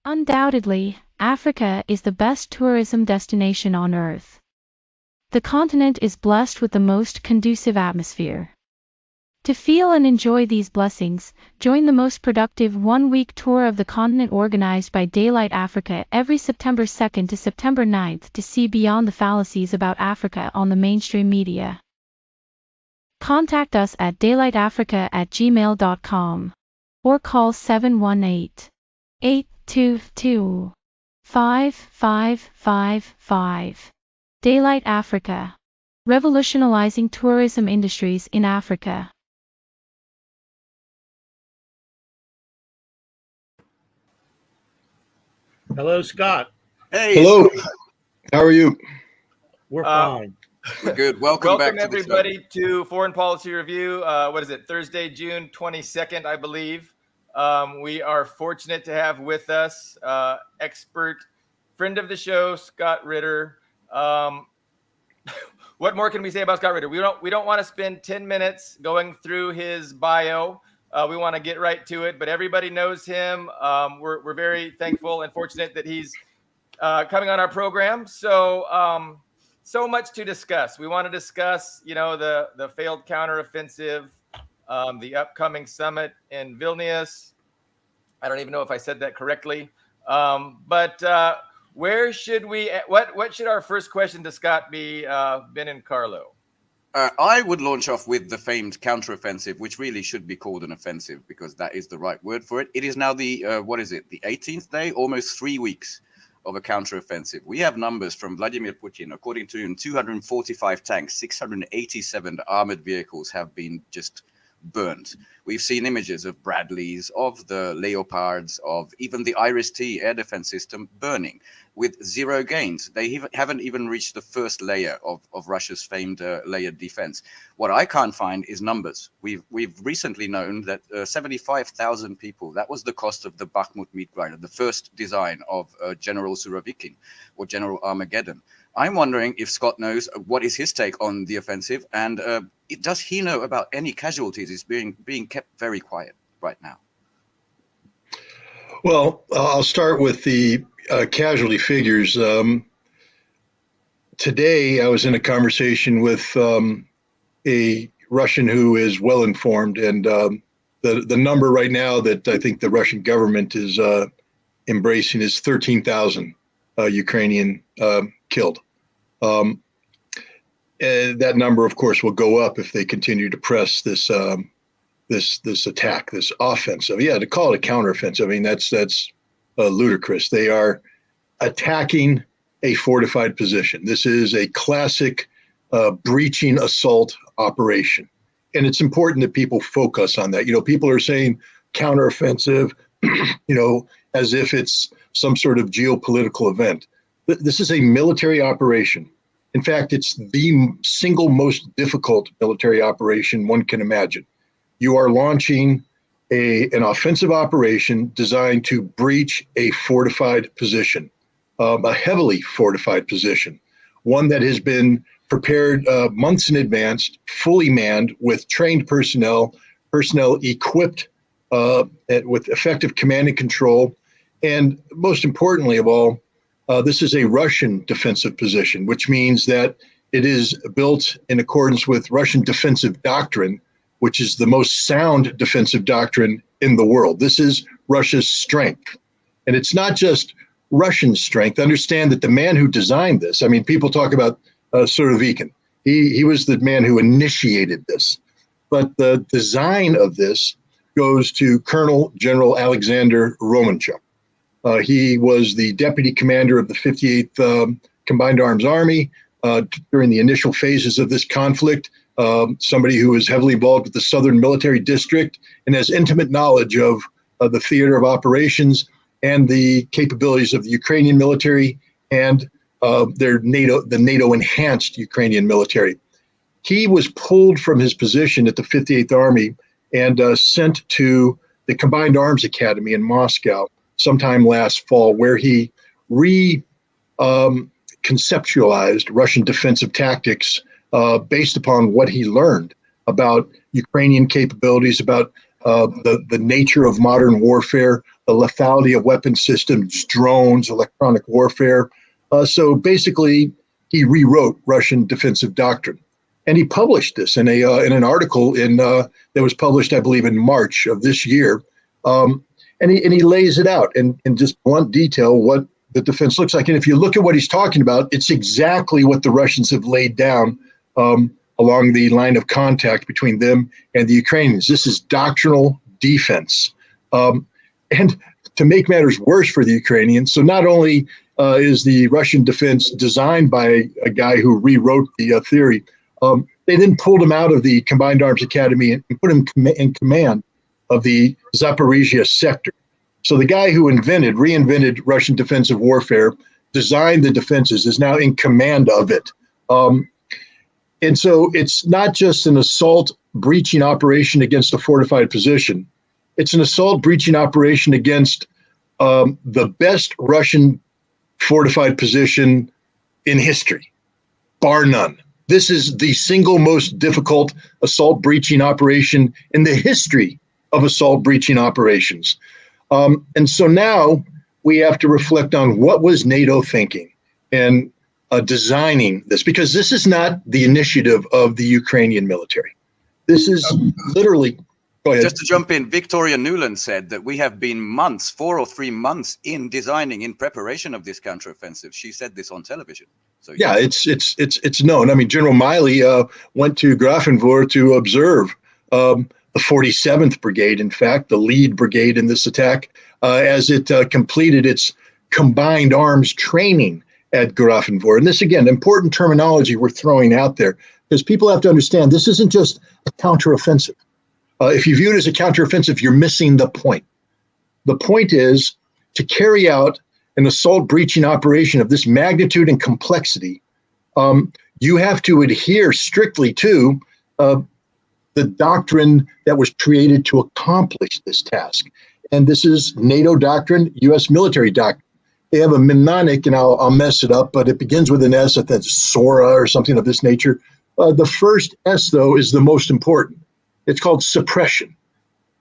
Undoubtedly, Africa is the best tourism destination on Earth. The continent is blessed with the most conducive atmosphere. To feel and enjoy these blessings, join the most productive one-week tour of the continent organized by Daylight Africa every September 2nd to September 9th to see beyond the fallacies about Africa on the mainstream media. Contact us at daylightafrica@gmail.com or call 718-822-5555. Daylight Africa. Revolutionizing tourism industries in Africa. Hello, Scott. Hey, hello. Scott. How are you? We're fine. We're good. Welcome back to everybody to Foreign Policy Review. What is it? Thursday, June 22nd, I believe. We are fortunate to have with us expert friend of the show, Scott Ritter. What more can we say about Scott Ritter? We don't want to spend 10 minutes going through his bio. We want to get right to it, but everybody knows him. We're very thankful and fortunate that he's coming on our program. So much to discuss. We want to discuss, the failed counteroffensive, the upcoming summit in Vilnius. I don't even know if I said that correctly. But where should we? What should our first question to Scott be? Ben and Carlo. I would launch off with the famed counteroffensive, which really should be called an offensive because that is the right word for it. It is now the 18th day, almost 3 weeks of a counteroffensive. We have numbers from Vladimir Putin. According to him, 245 tanks, 687 armored vehicles have been just burned. We've seen images of Bradleys, of the Leopards, of even the Iris-T air defense system burning with zero gains. They haven't even reached the first layer of Russia's famed layered defense. What I can't find is numbers. We've recently known that 75,000 people, that was the cost of the Bakhmut meat grinder, the first design of General Surovikin or General Armageddon. I'm wondering if Scott knows what is his take on the offensive, and does he know about any casualties? It's being kept very quiet right now. Well, I'll start with the casualty figures. Today, I was in a conversation with a Russian who is well informed, and the number right now that I think the Russian government is embracing is 13,000 Ukrainian killed. And that number, of course, will go up if they continue to press this attack, this offensive. Yeah, to call it a counteroffensive, I mean that's ludicrous. They are attacking a fortified position. This is a classic breaching assault operation, and it's important that people focus on that. People are saying counteroffensive, as if it's some sort of geopolitical event. This is a military operation. In fact, it's the single most difficult military operation one can imagine. You are launching an offensive operation designed to breach a fortified position, a heavily fortified position, one that has been prepared months in advance, fully manned with trained personnel equipped with effective command and control. And most importantly of all, this is a Russian defensive position, which means that it is built in accordance with Russian defensive doctrine, which is the most sound defensive doctrine in the world. This is Russia's strength. And it's not just Russian strength. Understand that the man who designed this, I mean, people talk about Surovikin. He was the man who initiated this. But the design of this goes to Colonel General Alexander Romanchuk. He was the deputy commander of the 58th Combined Arms Army during the initial phases of this conflict, somebody who was heavily involved with the Southern Military District and has intimate knowledge of the theater of operations and the capabilities of the Ukrainian military and the NATO-enhanced Ukrainian military. He was pulled from his position at the 58th Army and sent to the Combined Arms Academy in Moscow sometime last fall, where he conceptualized Russian defensive tactics based upon what he learned about Ukrainian capabilities, about the nature of modern warfare, the lethality of weapon systems, drones, electronic warfare. So basically, he rewrote Russian defensive doctrine, and he published this in an article that was published, I believe, in March of this year. And he lays it out in just blunt detail what the defense looks like. And if you look at what he's talking about, it's exactly what the Russians have laid down along the line of contact between them and the Ukrainians. This is doctrinal defense. And to make matters worse for the Ukrainians, so not only is the Russian defense designed by a guy who rewrote the theory, they then pulled him out of the Combined Arms Academy and put him in command of the Zaporizhia sector. So the guy who reinvented Russian defensive warfare, designed the defenses, is now in command of it. And so it's not just an assault breaching operation against a fortified position. It's an assault breaching operation against the best Russian fortified position in history, bar none. This is the single most difficult assault breaching operation in the history of assault breaching operations. And so now we have to reflect on what was NATO thinking and designing this, because this is not the initiative of the Ukrainian military. This is literally, go ahead. Just to jump in, Victoria Nuland said that we have been 4 or 3 months in designing, in preparation of this counteroffensive. She said this on television. So yeah, it's known. I mean, General Miley went to Grafenwohr to observe the 47th Brigade, in fact, the lead brigade in this attack, as it completed its combined arms training at Grafenwohr. And this, again, important terminology we're throwing out there, because people have to understand this isn't just a counteroffensive. If you view it as a counteroffensive, you're missing the point. The point is to carry out an assault breaching operation of this magnitude and complexity, you have to adhere strictly to the doctrine that was created to accomplish this task. And this is NATO doctrine, U.S. military doctrine. They have a mnemonic, and I'll mess it up, but it begins with an S. I think it's SORA or something of this nature. The first S, though, is the most important. It's called suppression.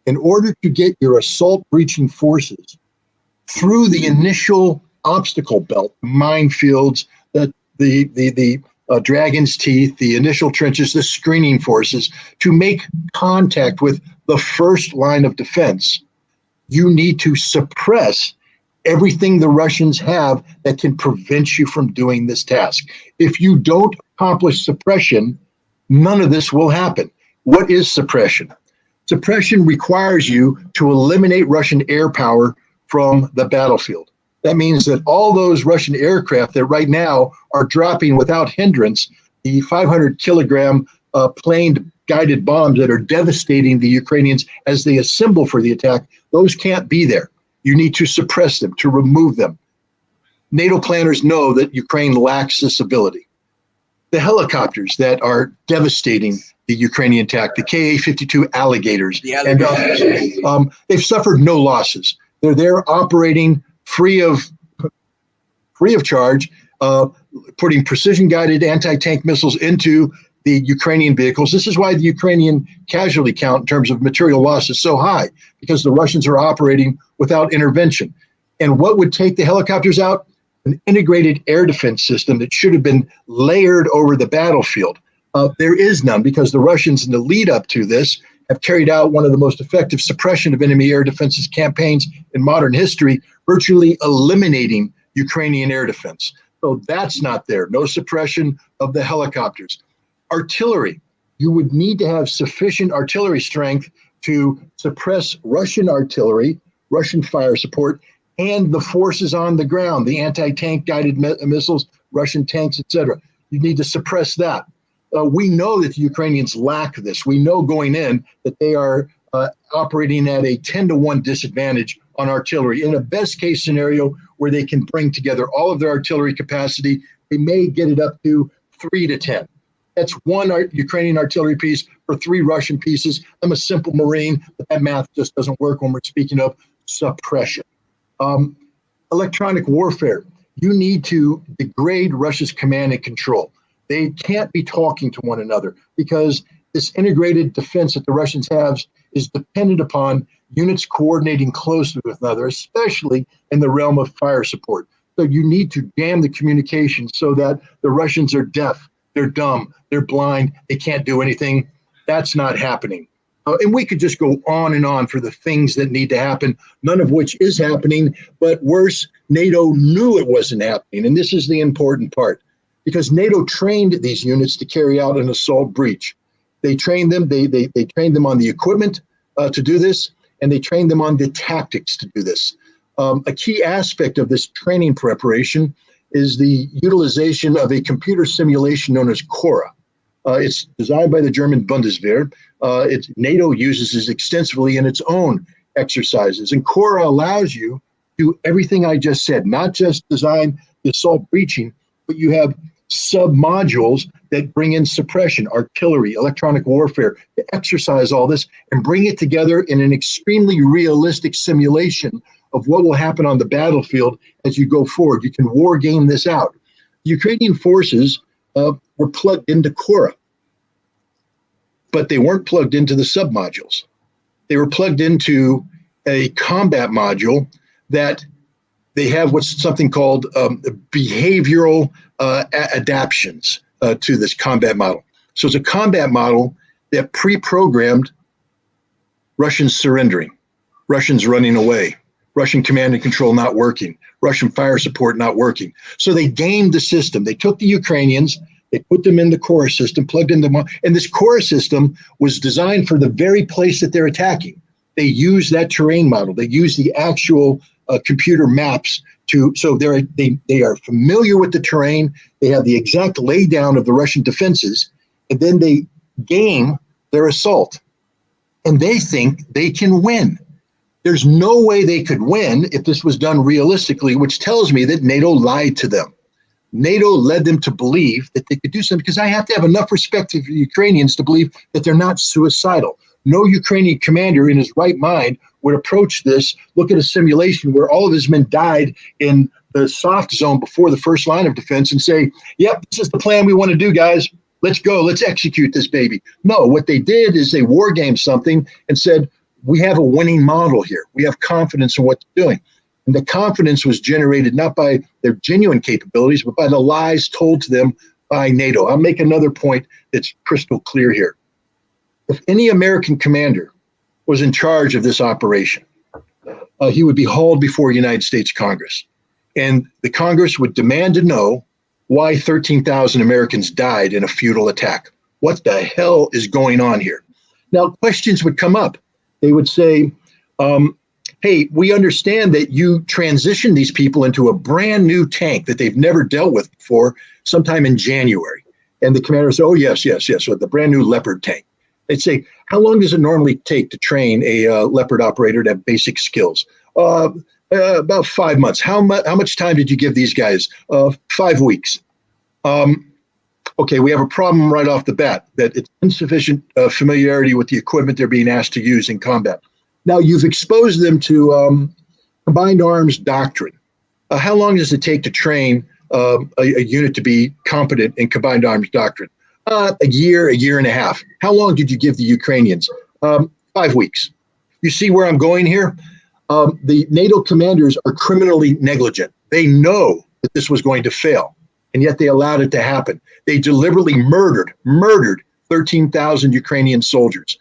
In order to get your assault breaching forces through the initial obstacle belt, minefields, the dragon's teeth, the initial trenches, the screening forces, to make contact with the first line of defense, you need to suppress everything the Russians have that can prevent you from doing this task. If you don't accomplish suppression, none of this will happen. What is suppression? Suppression requires you to eliminate Russian air power from the battlefield. That means that all those Russian aircraft that right now are dropping without hindrance, the 500-kilogram plane guided bombs that are devastating the Ukrainians as they assemble for the attack, those can't be there. You need to suppress them, to remove them. NATO planners know that Ukraine lacks this ability. The helicopters that are devastating the Ukrainian attack, the Ka-52 alligators, and others, they've suffered no losses. They're there operating free of charge, putting precision-guided anti-tank missiles into the Ukrainian vehicles. This is why the Ukrainian casualty count in terms of material loss is so high, because the Russians are operating without intervention. And what would take the helicopters out? An integrated air defense system that should have been layered over the battlefield. There is none, because the Russians, in the lead up to this, have carried out one of the most effective suppression of enemy air defenses campaigns in modern history, virtually eliminating Ukrainian air defense. So that's not there. No suppression of the helicopters. Artillery. You would need to have sufficient artillery strength to suppress Russian artillery, Russian fire support, and the forces on the ground, the anti-tank guided missiles, Russian tanks, etc. You need to suppress that. We know that the Ukrainians lack this. We know going in that they are operating at a 10-to-1 disadvantage on artillery. In a best case scenario where they can bring together all of their artillery capacity, they may get it up to 3-to-10. That's one Ukrainian artillery piece for 3 Russian pieces. I'm a simple Marine, but that math just doesn't work when we're speaking of suppression. Electronic warfare. You need to degrade Russia's command and control. They can't be talking to one another, because this integrated defense that the Russians have is dependent upon units coordinating closely with another, especially in the realm of fire support. So you need to jam the communication so that the Russians are deaf, they're dumb, they're blind, they can't do anything. That's not happening. And we could just go on and on for the things that need to happen, none of which is happening. But worse, NATO knew it wasn't happening. And this is the important part, because NATO trained these units to carry out an assault breach. They trained them, they trained them on the equipment to do this, and they trained them on the tactics to do this. A key aspect of this training preparation is the utilization of a computer simulation known as CORA. It's designed by the German Bundeswehr. NATO uses it extensively in its own exercises. And CORA allows you to do everything I just said, not just design the assault breaching, but you have sub-modules that bring in suppression, artillery, electronic warfare, to exercise all this and bring it together in an extremely realistic simulation of what will happen on the battlefield as you go forward. You can war game this out. Ukrainian forces were plugged into CORA, but they weren't plugged into the sub-modules. They were plugged into a combat module that they have what's something called behavioral adaptions to this combat model. So it's a combat model that pre-programmed Russians surrendering, Russians running away, Russian command and control not working, Russian fire support not working. So they gamed the system. They took the Ukrainians, they put them in the CORA system, plugged in them, and this CORA system was designed for the very place that they're attacking. They use that terrain model. They use the actual computer maps so they are familiar with the terrain. They have the exact laydown of the Russian defenses, and then they game their assault. And they think they can win. There's no way they could win if this was done realistically, which tells me that NATO lied to them. NATO led them to believe that they could do something, because I have to have enough respect for the Ukrainians to believe that they're not suicidal. No Ukrainian commander in his right mind would approach this, look at a simulation where all of his men died in the soft zone before the first line of defense and say, yep, this is the plan we want to do, guys. Let's go. Let's execute this baby. No, what they did is they war gamed something and said, we have a winning model here. We have confidence in what they're doing. And the confidence was generated not by their genuine capabilities, but by the lies told to them by NATO. I'll make another point that's crystal clear here. If any American commander was in charge of this operation, he would be hauled before United States Congress. And the Congress would demand to know why 13,000 Americans died in a futile attack. What the hell is going on here? Now, questions would come up. They would say, hey, we understand that you transitioned these people into a brand new tank that they've never dealt with before sometime in January. And the commander would say, oh, yes, so the brand new Leopard tank. They'd say, how long does it normally take to train a Leopard operator to have basic skills? About 5 months. How much time did you give these guys? 5 weeks. Okay, we have a problem right off the bat, that it's insufficient familiarity with the equipment they're being asked to use in combat. Now, you've exposed them to combined arms doctrine. How long does it take to train a unit to be competent in combined arms doctrine? A year and a half. How long did you give the Ukrainians? 5 weeks. You see where I'm going here? The NATO commanders are criminally negligent. They know that this was going to fail, and yet they allowed it to happen. They deliberately murdered 13,000 Ukrainian soldiers.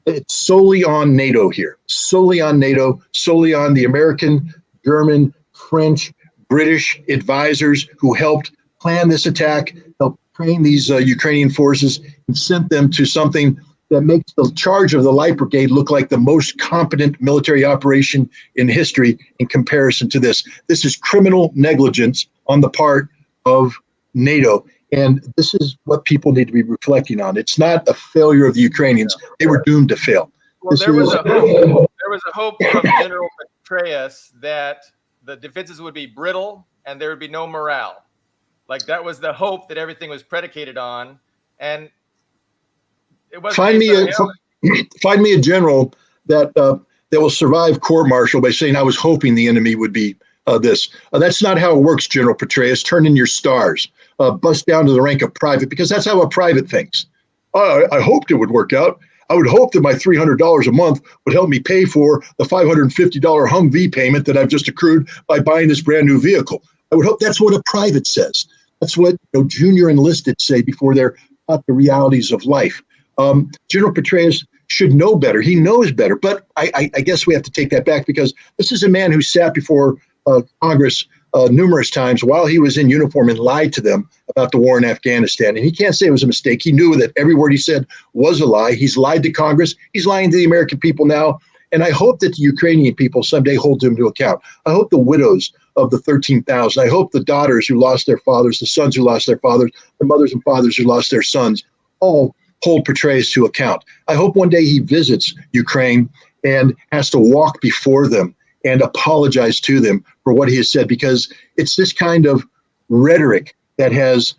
It's solely on NATO here, solely on NATO, solely on the American, German, French, British advisors who helped plan this attack, helped train these Ukrainian forces, and sent them to something that makes the charge of the Light Brigade look like the most competent military operation in history in comparison to this. This is criminal negligence on the part of NATO. And this is what people need to be reflecting on. It's not a failure of the Ukrainians. They were doomed to fail. Well, there was a hope from General Petraeus that the defenses would be brittle and there would be no morale. Like, that was the hope that everything was predicated on. And it wasn't. Find me a general that will survive court-martial by saying, I was hoping the enemy would be this. That's not how it works, General Petraeus. Turn in your stars. Bust down to the rank of private, because that's how a private thinks. I hoped it would work out. I would hope that my $300 a month would help me pay for the $550 Humvee payment that I've just accrued by buying this brand new vehicle. I would hope that's what a private says. That's what junior enlisted say before they're taught the realities of life. General Petraeus should know better. He knows better. But I guess we have to take that back, because this is a man who sat before Congress numerous times while he was in uniform and lied to them about the war in Afghanistan. And he can't say it was a mistake. He knew that every word he said was a lie. He's lied to Congress. He's lying to the American people now. And I hope that the Ukrainian people someday hold him to account. I hope the widows of the 13,000, I hope the daughters who lost their fathers, the sons who lost their fathers, the mothers and fathers who lost their sons, all hold Petraeus to account. I hope one day he visits Ukraine and has to walk before them and apologize to them for what he has said, because it's this kind of rhetoric that has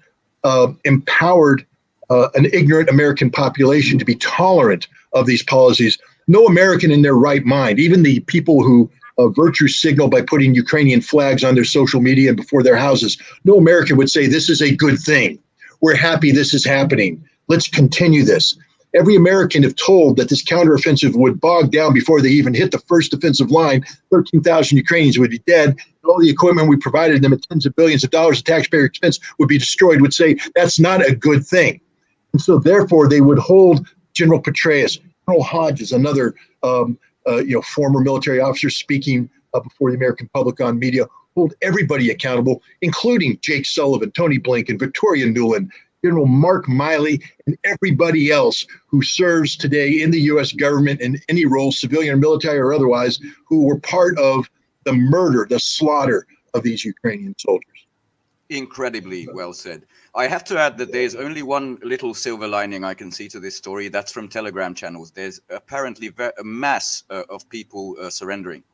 empowered an ignorant American population to be tolerant of these policies. No American in their right mind, even the people who virtue signal by putting Ukrainian flags on their social media and before their houses, no American would say this is a good thing. We're happy this is happening. Let's continue this. Every American, if told that this counteroffensive would bog down before they even hit the first defensive line, 13,000 Ukrainians would be dead, and all the equipment we provided them at tens of billions of dollars of taxpayer expense would be destroyed, would say that's not a good thing. And so therefore they would hold General Petraeus, Colonel Hodges, another former military officer speaking before the American public on media, hold everybody accountable, including Jake Sullivan, Tony Blinken, Victoria Nuland, General Mark Miley, and everybody else who serves today in the U.S. government in any role, civilian or military or otherwise, who were part of the murder, the slaughter of these Ukrainian soldiers. Incredibly well said. I have to add that there's only one little silver lining I can see to this story. That's from Telegram channels. There's apparently a mass of people surrendering.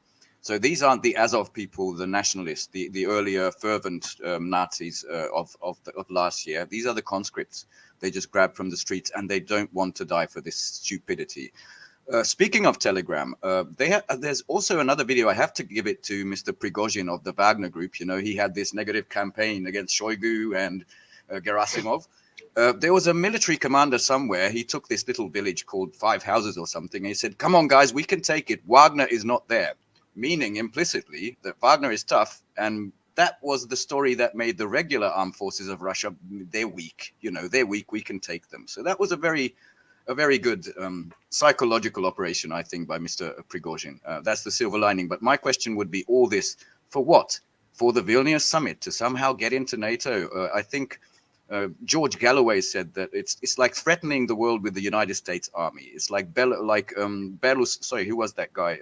So these aren't the Azov people, the nationalists, the earlier fervent Nazis of last year. These are the conscripts they just grabbed from the streets, and they don't want to die for this stupidity. Speaking of Telegram, there's also another video. I have to give it to Mr. Prigozhin of the Wagner Group. You know, he had this negative campaign against Shoigu and Gerasimov. There was a military commander somewhere. He took this little village called 5 Houses or something. And he said, come on, guys, we can take it. Wagner is not there. Meaning implicitly that Wagner is tough. And that was the story that made the regular armed forces of Russia, they're weak. You know, they're weak. We can take them. So that was a very good psychological operation, I think, by Mr. Prigozhin. That's the silver lining. But my question would be, all this for what? For the Vilnius summit to somehow get into NATO? I think George Galloway said that it's like threatening the world with the United States Army. It's like who was that guy?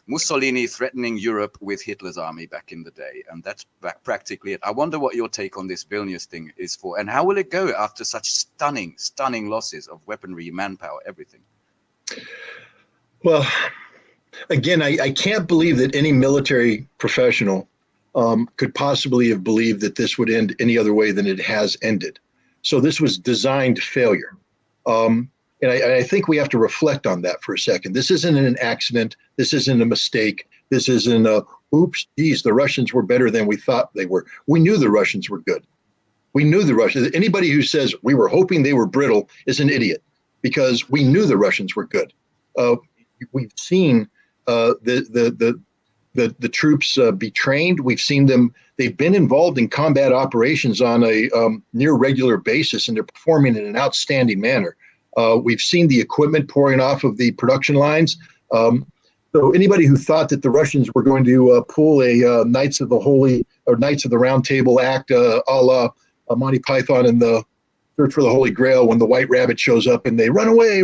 Mussolini threatening Europe with Hitler's army back in the day, and that's practically it. I wonder what your take on this Vilnius thing is for, and how will it go after such stunning losses of weaponry, manpower, everything? Well, again, I can't believe that any military professional could possibly have believed that this would end any other way than it has ended. So this was designed failure. And I think we have to reflect on that for a second. This isn't an accident. This isn't a mistake. This isn't oops, geez, the Russians were better than we thought they were. We knew the Russians were good. We knew the Russians. Anybody who says we were hoping they were brittle is an idiot, because we knew the Russians were good. We've seen the troops be trained. We've seen them. They've been involved in combat operations on a near regular basis, and they're performing in an outstanding manner. We've seen the equipment pouring off of the production lines. So anybody who thought that the Russians were going to pull a Knights of the Round Table act a la Monty Python and the Search for the Holy Grail, when the White Rabbit shows up and they run away.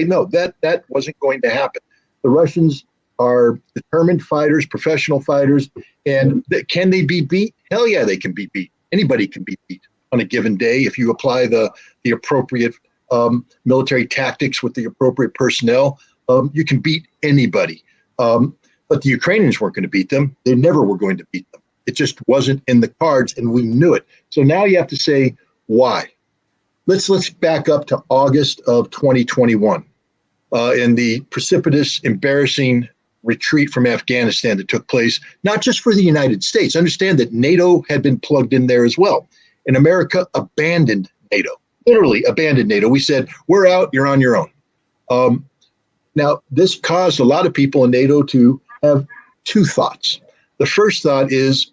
No, that wasn't going to happen. The Russians are determined fighters, professional fighters, and can they be beat? Hell yeah, they can be beat. Anybody can be beat on a given day if you apply the appropriate military tactics with the appropriate personnel. You can beat anybody. But the Ukrainians weren't going to beat them. They never were going to beat them. It just wasn't in the cards, and we knew it. So now you have to say why. Let's back up to August of 2021 and the precipitous, embarrassing retreat from Afghanistan that took place, not just for the United States. Understand that NATO had been plugged in there as well. And America abandoned NATO, literally abandoned NATO. We said, we're out, you're on your own. Now, this caused a lot of people in NATO to have two thoughts. The first thought is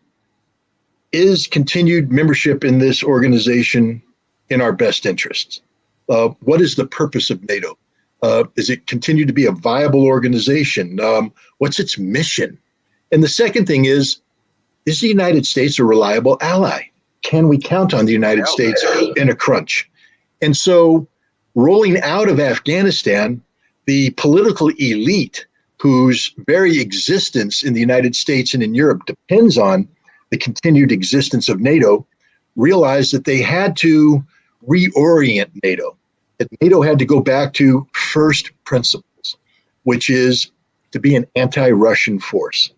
continued membership in this organization in our best interests? What is the purpose of NATO? Is it continue to be a viable organization? What's its mission? And the second thing is the United States a reliable ally? Can we count on the United States in a crunch? And so rolling out of Afghanistan, the political elite whose very existence in the United States and in Europe depends on the continued existence of NATO, realized that they had to reorient NATO, that NATO had to go back to first principles, which is to be an anti-Russian force.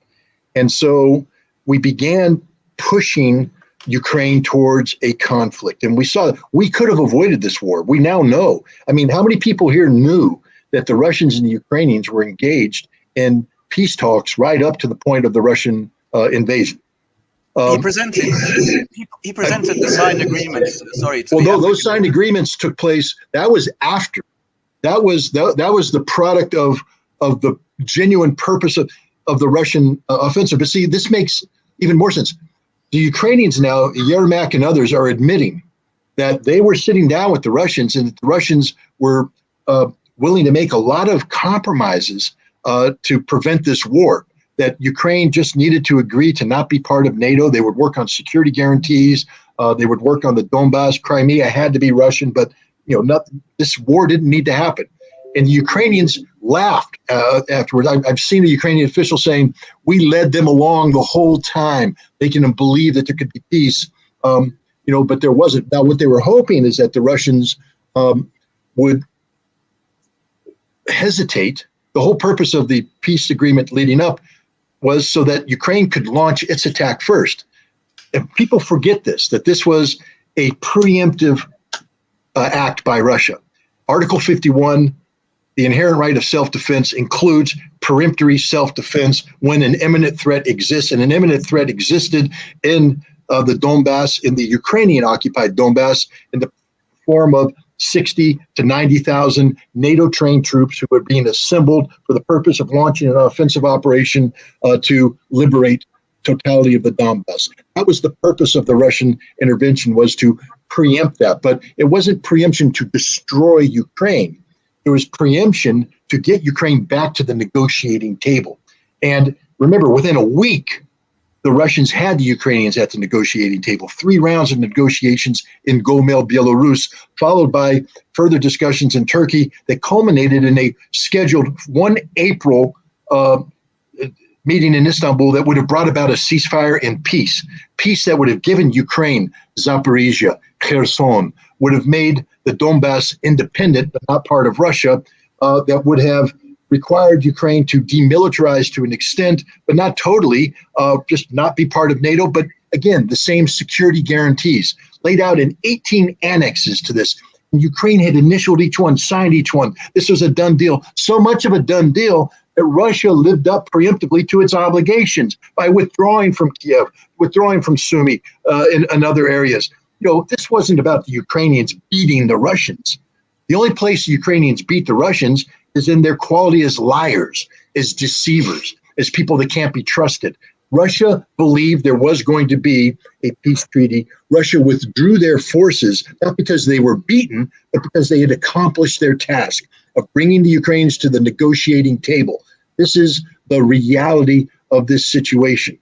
And so we began pushing Ukraine towards a conflict. And we saw we could have avoided this war. We now know. I mean, how many people here knew that the Russians and the Ukrainians were engaged in peace talks right up to the point of the Russian invasion? He presented the signed agreements. Sorry. Well, those signed agreements took place. That was after. That was the product of the genuine purpose of the Russian offensive. But see, this makes even more sense. The Ukrainians now, Yermak and others, are admitting that they were sitting down with the Russians, and the Russians were willing to make a lot of compromises to prevent this war. That Ukraine just needed to agree to not be part of NATO. They would work on security guarantees. They would work on the Donbass. Crimea had to be Russian, but this war didn't need to happen. And the Ukrainians laughed afterwards. I've seen a Ukrainian official saying, we led them along the whole time, making them believe that there could be peace, but there wasn't. Now, what they were hoping is that the Russians would hesitate. The whole purpose of the peace agreement leading up was so that Ukraine could launch its attack first. And people forget that this was a preemptive act by Russia. Article 51, the inherent right of self-defense, includes peremptory self-defense when an imminent threat exists, and an imminent threat existed in the Donbass, in the Ukrainian-occupied Donbass, in the form of 60 to 90,000 NATO-trained troops who were being assembled for the purpose of launching an offensive operation to liberate totality of the Donbass. That was the purpose of the Russian intervention, was to preempt that. But it wasn't preemption to destroy Ukraine. It was preemption to get Ukraine back to the negotiating table. And remember, within a week, the Russians had the Ukrainians at the negotiating table. 3 rounds of negotiations in Gomel, Belarus, followed by further discussions in Turkey that culminated in a scheduled 1 April meeting in Istanbul that would have brought about a ceasefire and peace that would have given Ukraine Zaporizhia, Kherson, would have made the Donbass independent, but not part of Russia, that would have required Ukraine to demilitarize to an extent, but not totally, just not be part of NATO. But again, the same security guarantees laid out in 18 annexes to this. And Ukraine had initialed each one, signed each one. This was a done deal. So much of a done deal that Russia lived up preemptively to its obligations by withdrawing from Kiev, withdrawing from Sumy and other areas. This wasn't about the Ukrainians beating the Russians. The only place the Ukrainians beat the Russians is in their quality as liars, as deceivers, as people that can't be trusted. Russia believed there was going to be a peace treaty. Russia withdrew their forces, not because they were beaten, but because they had accomplished their task of bringing the Ukrainians to the negotiating table. This is the reality of this situation.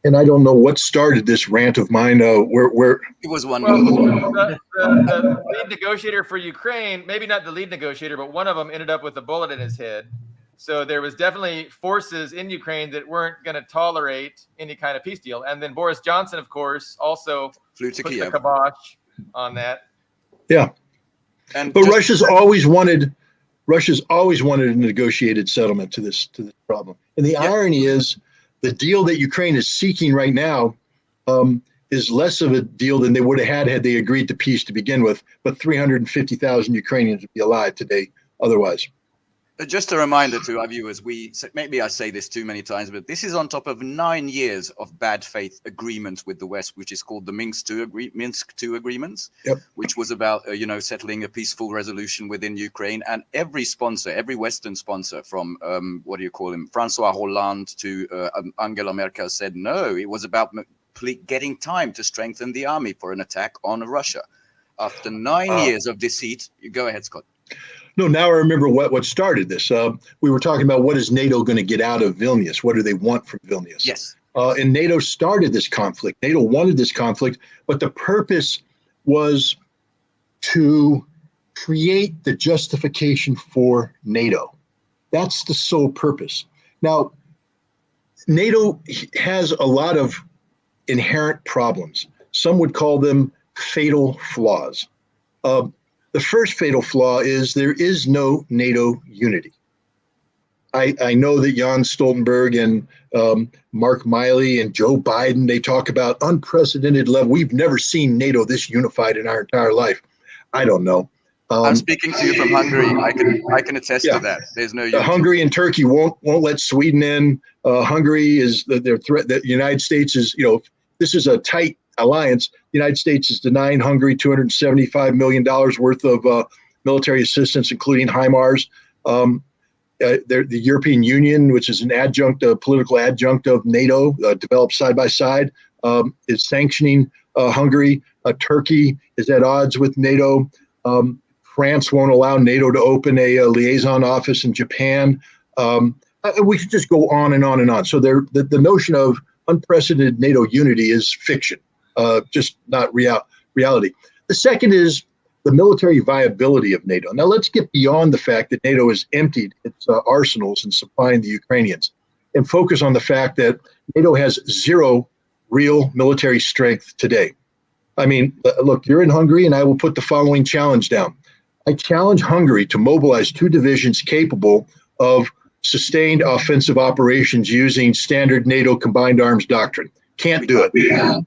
And I don't know what started this rant of mine. Where it was one. Well, the lead negotiator for Ukraine, maybe not the lead negotiator, but one of them ended up with a bullet in his head. So there was definitely forces in Ukraine that weren't going to tolerate any kind of peace deal. And then Boris Johnson, of course, also flew to put Kiev. the kibosh on that. Yeah, but Russia's always wanted a negotiated settlement to this problem. And the irony is, the deal that Ukraine is seeking right now is less of a deal than they would have had they agreed to peace to begin with. But 350,000 Ukrainians would be alive today otherwise. Just a reminder to our viewers, maybe I say this too many times, but this is on top of 9 years of bad faith agreements with the West, which is called the Minsk II agreements, Yep. which was about settling a peaceful resolution within Ukraine. And every sponsor, every Western sponsor, from François Hollande to Angela Merkel, said no. It was about getting time to strengthen the army for an attack on Russia. After 9 years of deceit, you go ahead, Scott. No, now I remember what started this. We were talking about what is NATO going to get out of Vilnius? What do they want from Vilnius? Yes. And NATO started this conflict. NATO wanted this conflict, but the purpose was to create the justification for NATO. That's the sole purpose. Now, NATO has a lot of inherent problems. Some would call them fatal flaws. The first fatal flaw is there is no NATO unity. I know that Jan Stoltenberg and Mark Milley and Joe Biden, they talk about unprecedented level. We've never seen NATO this unified in our entire life. I don't know. I'm speaking to you from Hungary. I can attest to that. There's no unity. Hungary and Turkey won't let Sweden in. Hungary is their threat. The United States is, this is a tight alliance. The United States is denying Hungary $275 million worth of military assistance, including HIMARS. The European Union, which is an political adjunct of NATO, developed side by side, is sanctioning Hungary. Turkey is at odds with NATO. France won't allow NATO to open a liaison office in Japan. We could just go on and on and on. So the notion of unprecedented NATO unity is fiction. Just not reality. The second is the military viability of NATO. Now let's get beyond the fact that NATO has emptied its arsenals and supplying the Ukrainians and focus on the fact that NATO has zero real military strength today. I mean, look, you're in Hungary and I will put the following challenge down. I challenge Hungary to mobilize 2 divisions capable of sustained offensive operations using standard NATO combined arms doctrine. Can't do it.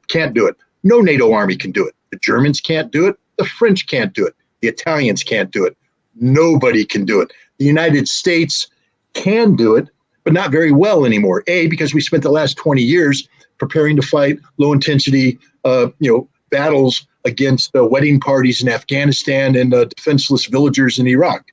Can't do it. No NATO army can do it. The Germans can't do it. The French can't do it. The Italians can't do it. Nobody can do it. The United States can do it, but not very well anymore. Because we spent the last 20 years preparing to fight low-intensity, battles against wedding parties in Afghanistan and defenseless villagers in Iraq.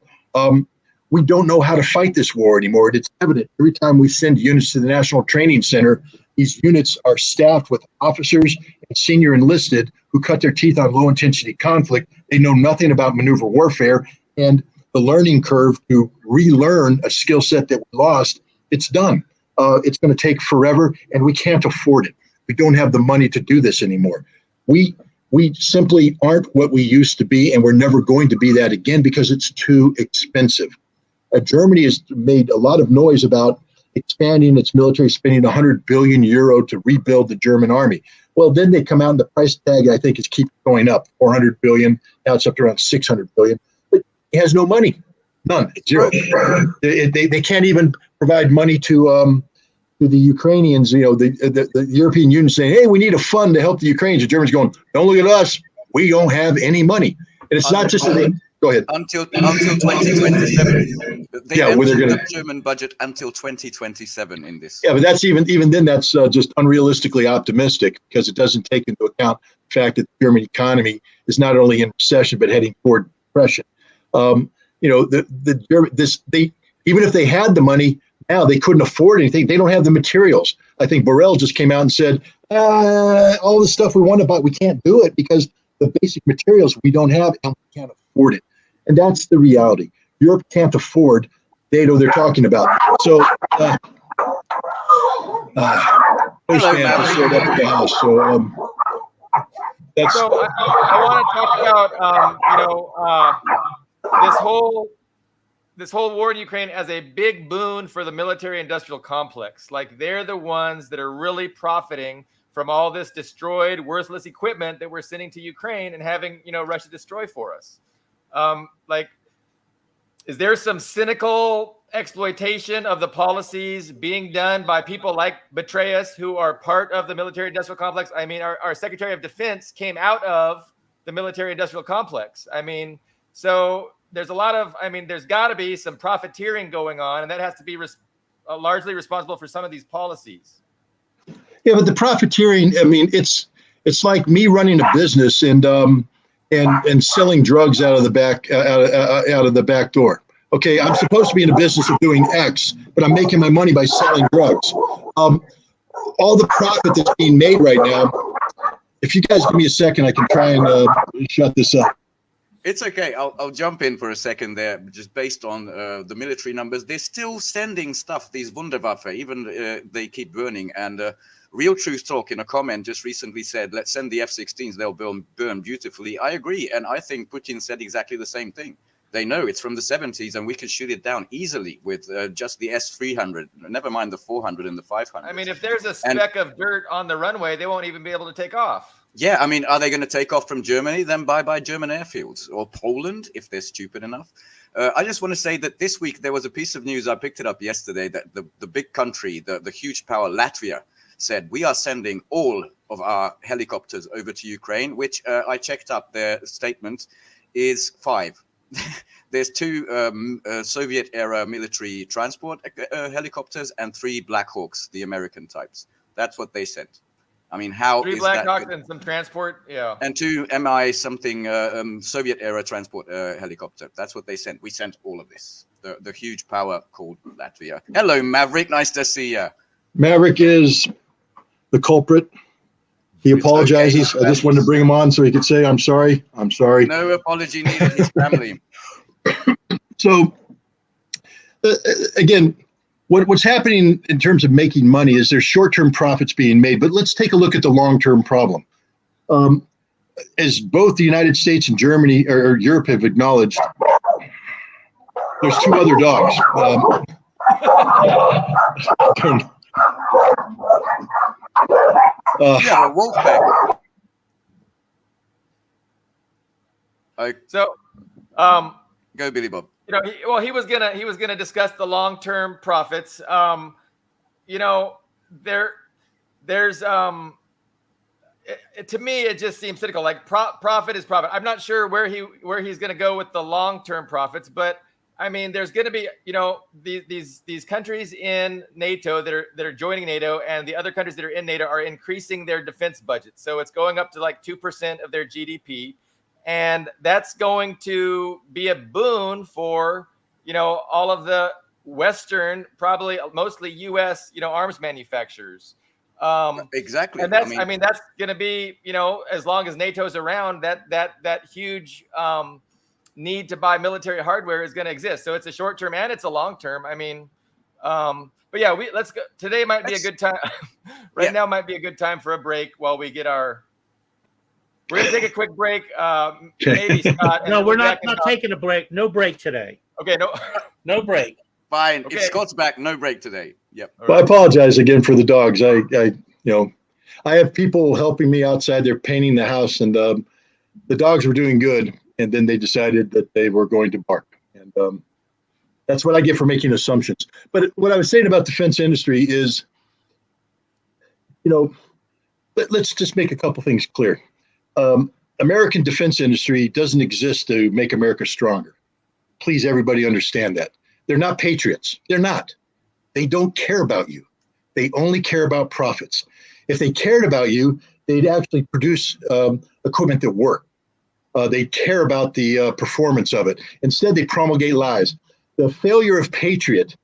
We don't know how to fight this war anymore. It's evident every time we send units to the National Training Center. These units are staffed with officers and senior enlisted who cut their teeth on low-intensity conflict. They know nothing about maneuver warfare, and the learning curve to relearn a skill set that we lost, it's done. It's going to take forever, and we can't afford it. We don't have the money to do this anymore. We simply aren't what we used to be, and we're never going to be that again because it's too expensive. Germany has made a lot of noise about expanding its military, spending 100 billion euro to rebuild the German army. Well, then they come out and the price tag, I think, is keep going up. 400 billion. Now it's up to around 600 billion. But it has no money. None. Zero. They can't even provide money to the Ukrainians. The European Union saying, hey, we need a fund to help the Ukrainians. The Germans going, don't look at us. We don't have any money. And it's not just a go ahead. Until 2027. They they're going the German budget until 2027 in this. Yeah, but that's even then that's just unrealistically optimistic because it doesn't take into account the fact that the German economy is not only in recession but heading toward depression. Even if they had the money now, they couldn't afford anything. They don't have the materials. I think Borrell just came out and said all the stuff we want to buy, we can't do it because the basic materials we don't have and we can't afford it. And that's the reality. Europe can't afford NATO they're talking about. So, postman just showed up at the house. So, that's. So I want to talk about, this whole war in Ukraine as a big boon for the military-industrial complex. Like they're the ones that are really profiting from all this destroyed, worthless equipment that we're sending to Ukraine and having, Russia destroy for us. Is there some cynical exploitation of the policies being done by people like Petraeus, who are part of the military-industrial complex? I mean, our Secretary of Defense came out of the military-industrial complex. I mean, so there's a lot of, there's got to be some profiteering going on, and that has to be largely responsible for some of these policies. Yeah, but the profiteering, it's like me running a business and selling drugs out of the back door. Okay, I'm supposed to be in a business of doing X, but I'm making my money by selling drugs. All the profit that's being made right now, if you guys give me a second, I can try and shut this up. It's okay. I'll jump in for a second there, just based on the military numbers. They're still sending stuff, these Wunderwaffe, even they keep burning. And Real Truth Talk in a comment just recently said, let's send the F-16s, they'll burn beautifully. I agree. And I think Putin said exactly the same thing. They know it's from the 70s and we can shoot it down easily with just the S-300, never mind the 400 and the 500. If there's a speck of dirt on the runway, they won't even be able to take off. Yeah, are they going to take off from Germany? Then bye-bye German airfields, or Poland, if they're stupid enough. I just want to say that this week there was a piece of news, I picked it up yesterday, that the big country, the huge power, Latvia, said, we are sending all of our helicopters over to Ukraine, which I checked up, their statement is 5. There's 2 Soviet-era military transport helicopters and 3 Black Hawks, the American types. That's what they sent. How 3 is Black that Hawks good? and some transport, yeah. And 2 MI something Soviet-era transport helicopter. That's what they sent. We sent all of this. The huge power called Latvia. Hello, Maverick. Nice to see you. Maverick is the culprit. He apologizes. Okay. I just wanted to bring him on so he could say, I'm sorry. I'm sorry. No apology needed. His family. So, again, what's happening in terms of making money is there's short-term profits being made. But let's take a look at the long-term problem. As both the United States and Germany or Europe have acknowledged, there's 2 other dogs. Yeah, a wolf pack. Go, Billy Bob. He was gonna discuss the long-term profits. There's to me it just seems cynical. Like profit is profit. I'm not sure where he's gonna go with the long-term profits, but there's going to be, these countries in NATO that are joining NATO, and the other countries that are in NATO are increasing their defense budget. So it's going up to like 2% of their GDP. And that's going to be a boon for, all of the Western, probably mostly US, arms manufacturers. Exactly. And that's, that's going to be, as long as NATO's around, that huge, need to buy military hardware is going to exist. So it's a short term and it's a long term. But yeah, let's go. Today might be a good time. Now might be a good time for a break while we get our. We're going to take a quick break. Maybe Scott. No, we're not taking a break. No break today. Okay, no break. Fine. Okay. If Scott's back, no break today. Yep. Well, I apologize again for the dogs. I have people helping me outside. They're painting the house, and the dogs were doing good. And then they decided that they were going to bark. And that's what I get for making assumptions. But what I was saying about defense industry is, let's just make a couple things clear. American defense industry doesn't exist to make America stronger. Please, everybody understand that. They're not patriots. They're not. They don't care about you. They only care about profits. If they cared about you, they'd actually produce equipment that worked. They care about the performance of it. Instead, they promulgate lies. The failure of Patriot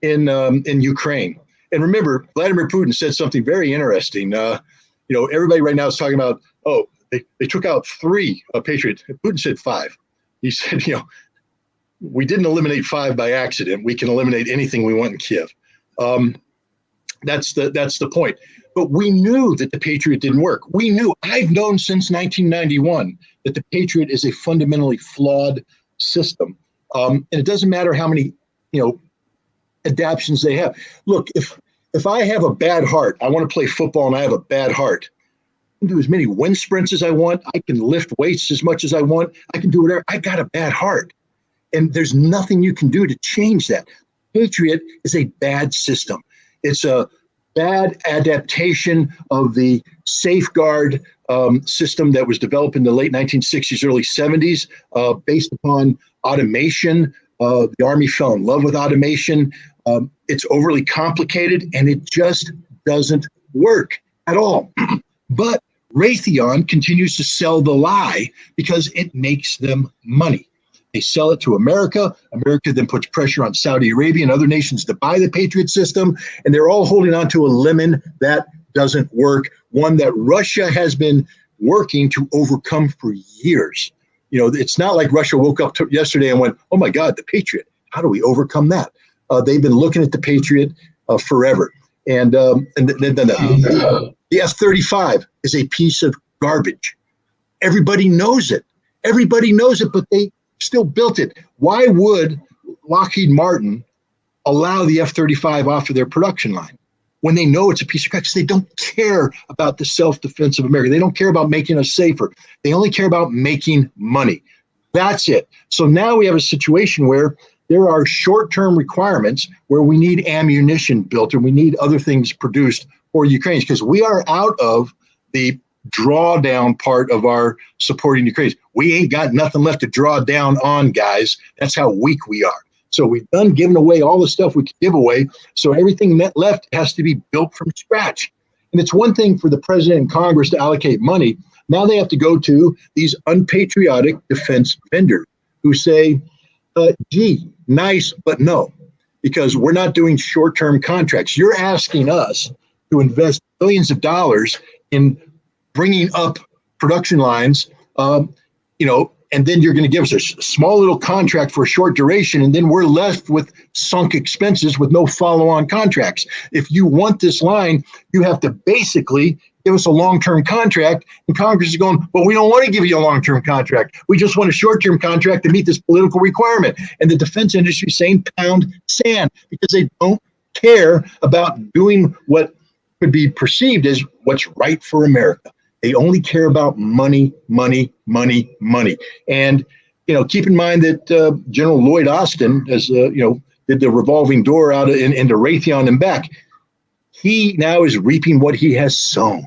in Ukraine. And remember, Vladimir Putin said something very interesting. Everybody right now is talking about, they took out 3 Patriot. Putin said 5. He said, we didn't eliminate 5 by accident. We can eliminate anything we want in Kiev. That's the point. But we knew that the Patriot didn't work. I've known since 1991 that the Patriot is a fundamentally flawed system. And it doesn't matter how many, adaptions they have. Look, if I have a bad heart, I want to play football and I have a bad heart, I can do as many wind sprints as I want. I can lift weights as much as I want. I can do whatever. I got a bad heart. And there's nothing you can do to change that. Patriot is a bad system. It's a bad adaptation of the safeguard system that was developed in the late 1960s, early 70s, based upon automation. The Army fell in love with automation. It's overly complicated, and it just doesn't work at all. But Raytheon continues to sell the lie because it makes them money. They sell it to America. America then puts pressure on Saudi Arabia and other nations to buy the Patriot system, and they're all holding on to a lemon that doesn't work, one that Russia has been working to overcome for years. You know, it's not like Russia woke up yesterday and went, oh my God, the Patriot, how do we overcome that? They've been looking at the Patriot forever. And the F-35 is a piece of garbage. Everybody knows it. Everybody knows it, but they still built it. Why would Lockheed Martin allow the F-35 off of their production line when they know it's a piece of crap? Because they don't care about the self-defense of America. They don't care about making us safer. They only care about making money. That's it. So now we have a situation where there are short-term requirements where we need ammunition built or we need other things produced for Ukrainians, because we are out of the drawdown part of our supporting Ukraine. We ain't got nothing left to draw down on, guys. That's how weak we are. So we've done giving away all the stuff we could give away. So everything left has to be built from scratch. And it's one thing for the president and Congress to allocate money. Now they have to go to these unpatriotic defense vendors who say, gee, nice, but no, because we're not doing short-term contracts. You're asking us to invest billions of dollars in bringing up production lines, and then you're going to give us a small little contract for a short duration, and then we're left with sunk expenses with no follow-on contracts. If you want this line, you have to basically give us a long-term contract, and Congress is going, well, we don't want to give you a long-term contract. We just want a short-term contract to meet this political requirement. And the defense industry is saying pound sand because they don't care about doing what could be perceived as what's right for America. They only care about money, money, money, money. And, keep in mind that General Lloyd Austin, as did the revolving door out into Raytheon and back, he now is reaping what he has sown.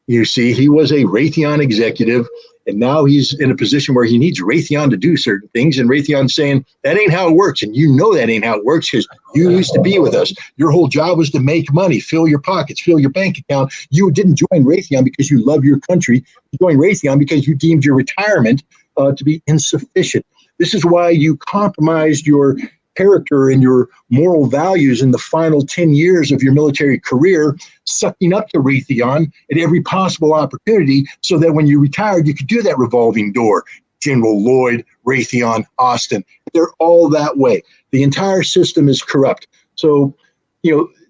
You see, he was a Raytheon executive, and now he's in a position where he needs Raytheon to do certain things. And Raytheon's saying, that ain't how it works. And you know that ain't how it works because you used to be with us. Your whole job was to make money, fill your pockets, fill your bank account. You didn't join Raytheon because you love your country. You joined Raytheon because you deemed your retirement to be insufficient. This is why you compromised your character and your moral values in the final 10 years of your military career, sucking up to Raytheon at every possible opportunity so that when you retired, you could do that revolving door. General Lloyd, Raytheon, Austin, they're all that way. The entire system is corrupt. So,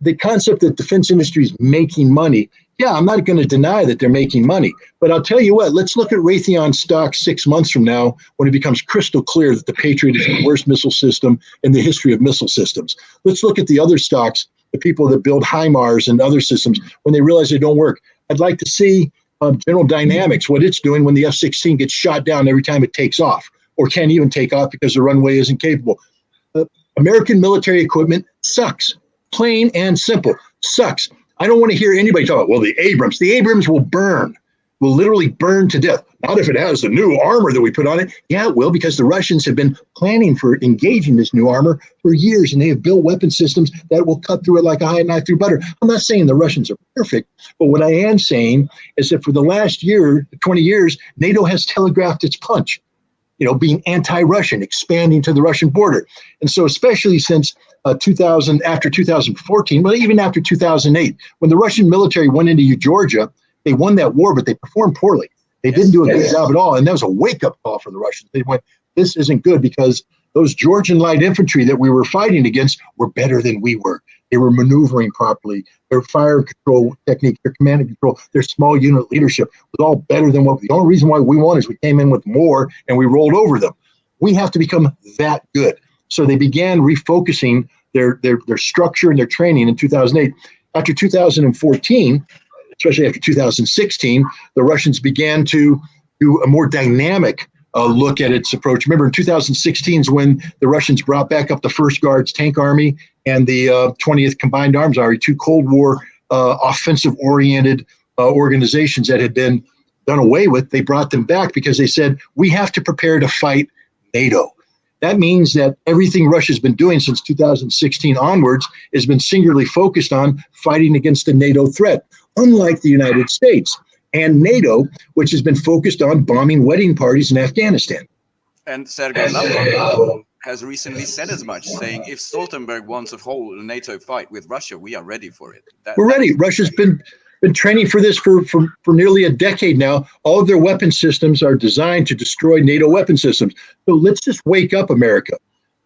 the concept that defense industry is making money, yeah, I'm not going to deny that they're making money. But I'll tell you what, let's look at Raytheon stock 6 months from now when it becomes crystal clear that the Patriot is the worst missile system in the history of missile systems. Let's look at the other stocks, the people that build HIMARS and other systems, when they realize they don't work. I'd like to see General Dynamics, what it's doing when the F-16 gets shot down every time it takes off or can't even take off because the runway isn't capable. American military equipment sucks. Plain and simple, sucks. I don't want to hear anybody talk about, well, the Abrams will literally burn to death. Not if it has the new armor that we put on it. Yeah, it will, because the Russians have been planning for engaging this new armor for years, and they have built weapon systems that will cut through it like a hot knife through butter. I'm not saying the Russians are perfect, but what I am saying is that for the last 20 years, NATO has telegraphed its punch, being anti-Russian, expanding to the Russian border. And so especially since after 2014, but even after 2008, when the Russian military went into Georgia, they won that war, but they performed poorly. They didn't do a good job at all. And that was a wake-up call for the Russians. They went, this isn't good, because those Georgian light infantry that we were fighting against were better than we were. They were maneuvering properly. Their fire control technique, their command and control, their small unit leadership was all better than the only reason why we won is we came in with more and we rolled over them. We have to become that good. So they began refocusing their structure and their training in 2008. After 2014, especially after 2016, the Russians began to do a more dynamic look at its approach. Remember, in 2016 is when the Russians brought back up the 1st Guards Tank Army and the 20th Combined Arms Army, 2 Cold War offensive-oriented organizations that had been done away with. They brought them back because they said, we have to prepare to fight NATO. That means that everything Russia's been doing since 2016 onwards has been singularly focused on fighting against the NATO threat, unlike the United States and NATO, which has been focused on bombing wedding parties in Afghanistan. And Sergei Lavrov has recently said as much, saying if Stoltenberg wants a whole NATO fight with Russia, we are ready for it. We're ready. Russia's been training for this for nearly a decade now. All of their weapon systems are designed to destroy NATO weapon systems. So let's just wake up, America.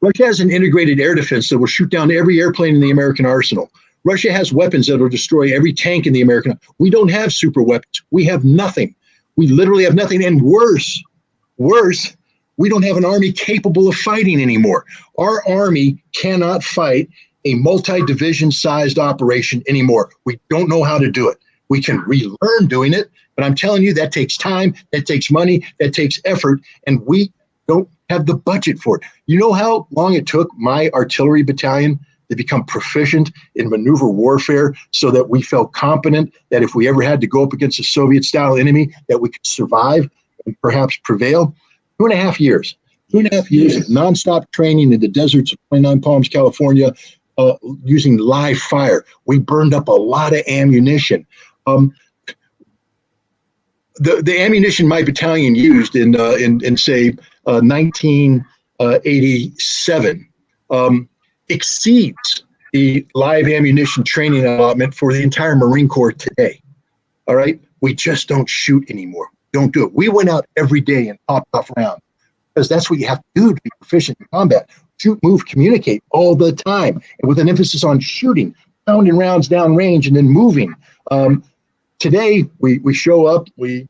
Russia has an integrated air defense that will shoot down every airplane in the American arsenal. Russia has weapons that will destroy every tank in the American. We don't have super weapons. We have nothing. We literally have nothing. And worse, we don't have an army capable of fighting anymore. Our army cannot fight a multi-division sized operation anymore. We don't know how to do it. We can relearn doing it, but I'm telling you, that takes time, that takes money, that takes effort, and we don't have the budget for it. You know how long it took my artillery battalion to become proficient in maneuver warfare so that we felt confident that if we ever had to go up against a Soviet-style enemy, that we could survive and perhaps prevail? 2.5 years. 2.5 years of nonstop training in the deserts of 29 Palms, California, using live fire. We burned up a lot of ammunition. The ammunition my battalion used in say 1987 exceeds the live ammunition training allotment for the entire Marine Corps today. All right, we just don't shoot anymore. Don't do it. We went out every day and popped off rounds because that's what you have to do to be proficient in combat. Shoot, move, communicate all the time, and with an emphasis on shooting, pounding rounds down range, and then moving. Today, we show up, we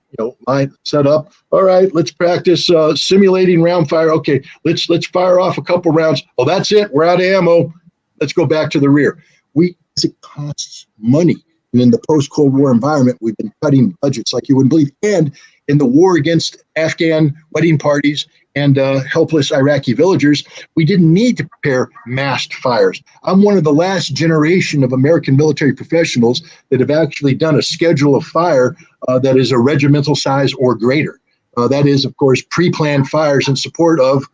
line set up. All right, let's practice simulating round fire. Okay, let's fire off a couple rounds. Oh, that's it. We're out of ammo. Let's go back to the rear. It costs money. And in the post-Cold War environment, we've been cutting budgets like you wouldn't believe. And in the war against Afghan wedding parties and helpless Iraqi villagers, we didn't need to prepare massed fires. I'm one of the last generation of American military professionals that have actually done a schedule of fire that is a regimental size or greater. That is, of course, pre-planned fires in support of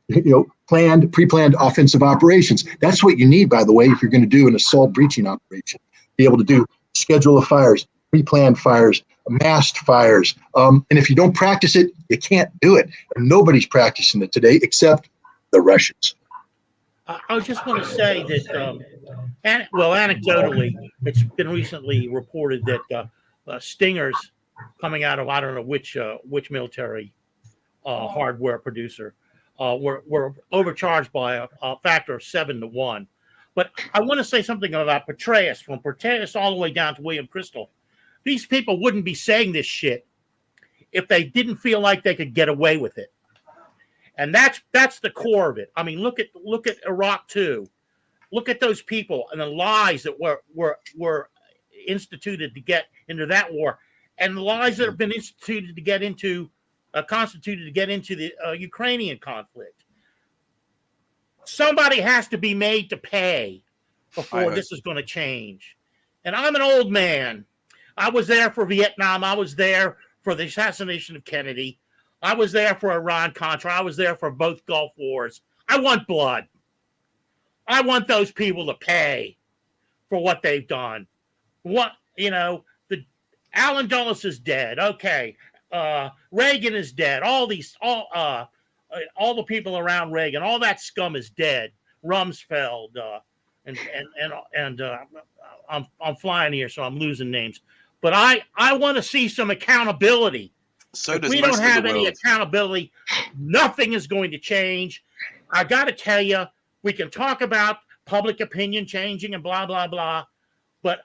pre-planned offensive operations. That's what you need, by the way, if you're going to do an assault breaching operation. Be able to do schedule of fires, pre-planned fires, massed fires. And if you don't practice it, you can't do it. And nobody's practicing it today except the Russians. I just want to say that, anecdotally, it's been recently reported that Stingers coming out of I don't know which military hardware producer were overcharged by a factor of 7 to 1. But I want to say something about Petraeus, from Petraeus all the way down to William Crystal. These people wouldn't be saying this shit if they didn't feel like they could get away with it. And that's the core of it. I mean, look at Iraq too. Look at those people and the lies that were instituted to get into that war, and the lies that have been instituted to get into constituted to get into the Ukrainian conflict. Somebody has to be made to pay before this is going to change. And I'm an old man. I was there for Vietnam. I was there for the assassination of Kennedy. I was there for Iran-Contra. I was there for both Gulf Wars. I want blood. I want those people to pay for what they've done. Alan Dulles is dead. Okay. Reagan is dead. All the people around Reagan, all that scum is dead. Rumsfeld, I'm flying here, so I'm losing names. But I want to see some accountability. So if does we don't have any accountability, nothing is going to change. I got to tell you, we can talk about public opinion changing and blah, blah, blah. But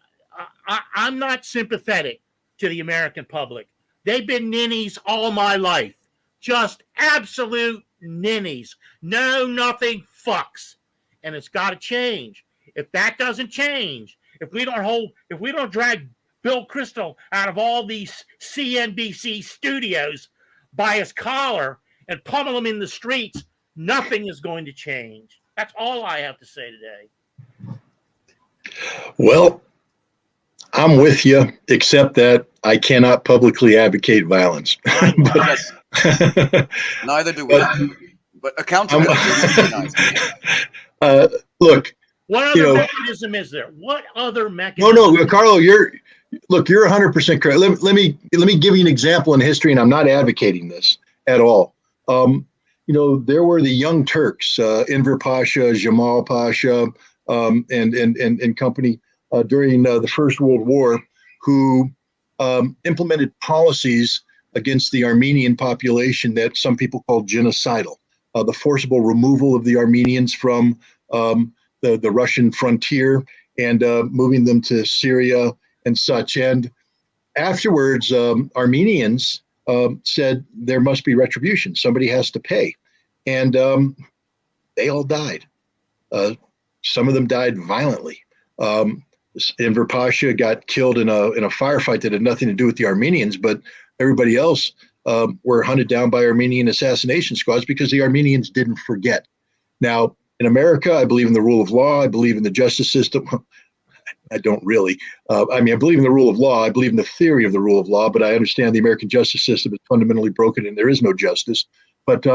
I'm not sympathetic to the American public. They've been ninnies all my life. Just absolute ninnies. No, nothing fucks. And it's got to change. If that doesn't change, if we don't drag Bill Kristol out of all these CNBC studios by his collar and pummel him in the streets, nothing is going to change. That's all I have to say today. Well, I'm with you, except that I cannot publicly advocate violence. Yes, neither do we. But accountability would be nice. Look, What other mechanism is there? What other mechanism? No, Carlo, you're 100% correct. Let me give you an example in history, and I'm not advocating this at all. There were the Young Turks, Enver Pasha, Jamal Pasha, and company during the First World War, who implemented policies against the Armenian population that some people call genocidal. The forcible removal of the Armenians from the Russian frontier and moving them to Syria and such. And afterwards, Armenians said there must be retribution. Somebody has to pay. And they all died. Some of them died violently. Enver Pasha got killed in a firefight that had nothing to do with the Armenians, but everybody else were hunted down by Armenian assassination squads because the Armenians didn't forget. Now, in America, I believe in the rule of law. I believe in the justice system. I don't really. I believe in the rule of law. I believe in the theory of the rule of law, but I understand the American justice system is fundamentally broken and there is no justice. But